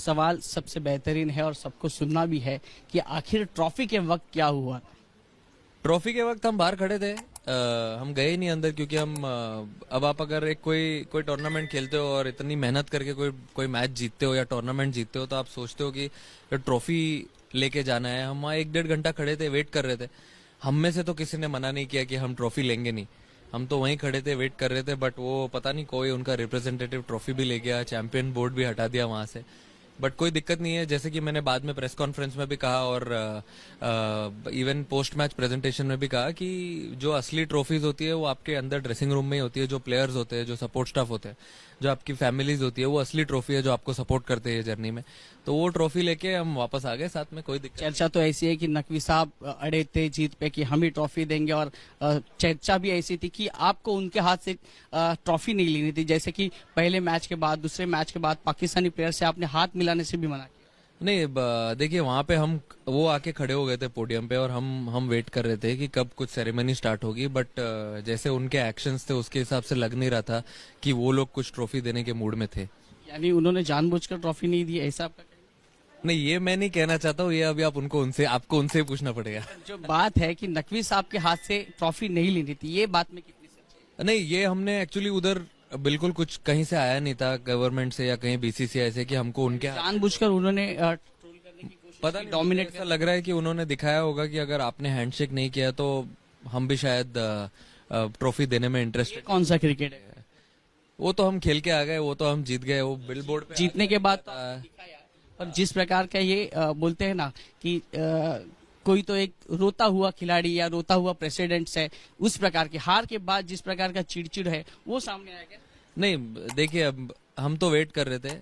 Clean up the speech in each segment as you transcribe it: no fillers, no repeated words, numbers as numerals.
सवाल सबसे बेहतरीन है और सबको सुनना भी है कि आखिर ट्रॉफी के वक्त क्या हुआ। ट्रॉफी के वक्त हम बाहर खड़े थे। हम गए ही नहीं अंदर, क्योंकि हम अब आप अगर एक कोई टूर्नामेंट खेलते हो और इतनी मेहनत करके कोई मैच जीतते हो या टूर्नामेंट जीतते हो, तो आप सोचते हो कि ट्रॉफी लेके जाना है। हम वहाँ 1-1.5 घंटा खड़े थे, वेट कर रहे थे। हम में से तो किसी ने मना नहीं किया कि हम ट्रॉफी लेंगे नहीं। हम तो वहीं खड़े थे, वेट कर रहे थे, बट वो पता नहीं कोई उनका रिप्रेजेंटेटिव ट्रॉफी भी ले गया, चैंपियन बोर्ड भी हटा दिया वहां से। बट कोई दिक्कत नहीं है, जैसे कि मैंने बाद में प्रेस कॉन्फ्रेंस में भी कहा और इवन पोस्ट मैच प्रेजेंटेशन में भी कहा कि जो असली ट्रॉफीज होती है वो आपके अंदर ड्रेसिंग रूम में ही होती है। जो प्लेयर्स होते हैं, जो सपोर्ट स्टाफ होते हैं, जो आपकी फैमिलीज होती है, वो असली ट्रॉफी है जो आपको सपोर्ट करते हैं जर्नी में। तो वो ट्रॉफी लेके हम वापस आ गए साथ में, कोई दिक्कत। चर्चा तो ऐसी है कि नकवी साहब अड़े थे जीत पे कि हम ही ट्रॉफी देंगे, और चर्चा भी ऐसी थी कि आपको उनके हाथ से ट्रॉफी नहीं लेनी थी, जैसे कि पहले मैच के बाद, दूसरे मैच के बाद पाकिस्तानी प्लेयर से आपने हाथ मिलाने से भी मना किया। नहीं, देखिए वहां पे वो आके खड़े हो गए थे पोडियम पे और हम वेट कर रहे थे कि कब कुछ सेरेमनी स्टार्ट होगी। बट जैसे उनके एक्शंस थे उसके हिसाब से लग नहीं रहा था कि वो लोग कुछ ट्रॉफी देने के मूड में थे। यानी उन्होंने जानबूझकर ट्रॉफी नहीं दी, ऐसा आपका कहना? नहीं, ये मैं नहीं कहना चाहता हूँ, ये अभी आपको उनसे ही पूछना पड़ेगा। जो बात है कि नकवी साहब के हाथ से ट्रॉफी नहीं लेनी थी, ये बात में कितनी सच्चाई है? नहीं, ये हमने एक्चुअली उधर बिल्कुल कुछ कहीं से आया नहीं था, गवर्नमेंट से या कहीं बीसीसीआई से, कि हमको उनके जानबूझकर उन्होंने ट्रोल करने की कोशिश पता की, नहीं, डोमिनेट ऐसा लग रहा है कि उन्होंने दिखाया होगा कि अगर आपने हैंडशेक नहीं किया तो हम भी शायद ट्रॉफी देने में इंटरेस्टेड। कौन सा क्रिकेट है? वो तो हम खेल के आ गए, वो तो हम जीत गए, वो बिलबोर्ड पे जीतने के बाद तो दिखाया। और जिस प्रकार का ये बोलते हैं ना कि कोई तो एक रोता हुआ खिलाड़ी या रोता हुआ प्रेसिडेंट्स है, उस प्रकार की हार के बाद जिस प्रकार का चिड़चिड़ है वो सामने आएगा। नहीं, देखिए अब हम तो वेट कर रहे थे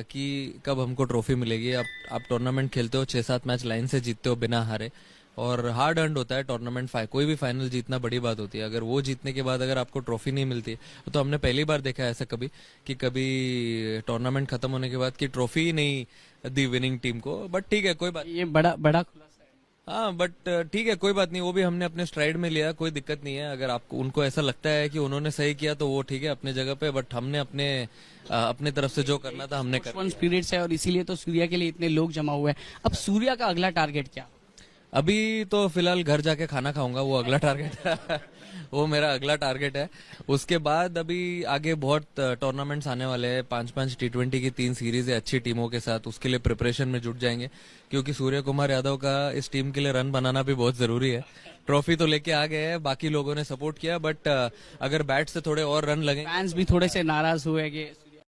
कि कब हमको ट्रॉफी मिलेगी। आप टूर्नामेंट खेलते हो, 6-7 मैच लाइन से जीतते हो बिना हारे, और हार्ड अर्न्ड होता है टूर्नामेंट। कोई भी फाइनल जीतना बड़ी बात होती है। अगर वो जीतने के बाद अगर आपको ट्रॉफी नहीं मिलती, तो हमने पहली बार देखा है ऐसा कभी टूर्नामेंट खत्म होने के बाद कि ट्रॉफी ही नहीं दी विनिंग टीम को। बट ठीक है, कोई बात। ये बड़ा बड़ा खुलासा है। हाँ, बट ठीक है, कोई बात नहीं, वो भी हमने अपने स्ट्राइड में लिया, कोई दिक्कत नहीं है। अगर आपको उनको ऐसा लगता है कि उन्होंने सही किया तो वो ठीक है अपने जगह पे, बट हमने अपने तरफ से जो करना था हमने कर। स्पिरिट्स है और इसीलिए तो सूर्या के लिए इतने लोग जमा हुए हैं। अब सूर्या का अगला टारगेट क्या? अभी तो फिलहाल घर जाके खाना खाऊंगा, वो अगला टारगेट है। वो मेरा अगला टारगेट है। उसके बाद अभी आगे बहुत टूर्नामेंट्स आने वाले हैं। 5-5 T20 की 3 सीरीज है अच्छी टीमों के साथ, उसके लिए प्रिपरेशन में जुट जाएंगे, क्योंकि सूर्य कुमार यादव का इस टीम के लिए रन बनाना भी बहुत जरूरी है। ट्रॉफी तो लेके आ गए हैं, बाकी लोगों ने सपोर्ट किया, बट अगर बैट से थोड़े और रन लगेंगे। फैंस भी थोड़े से नाराज हुए कि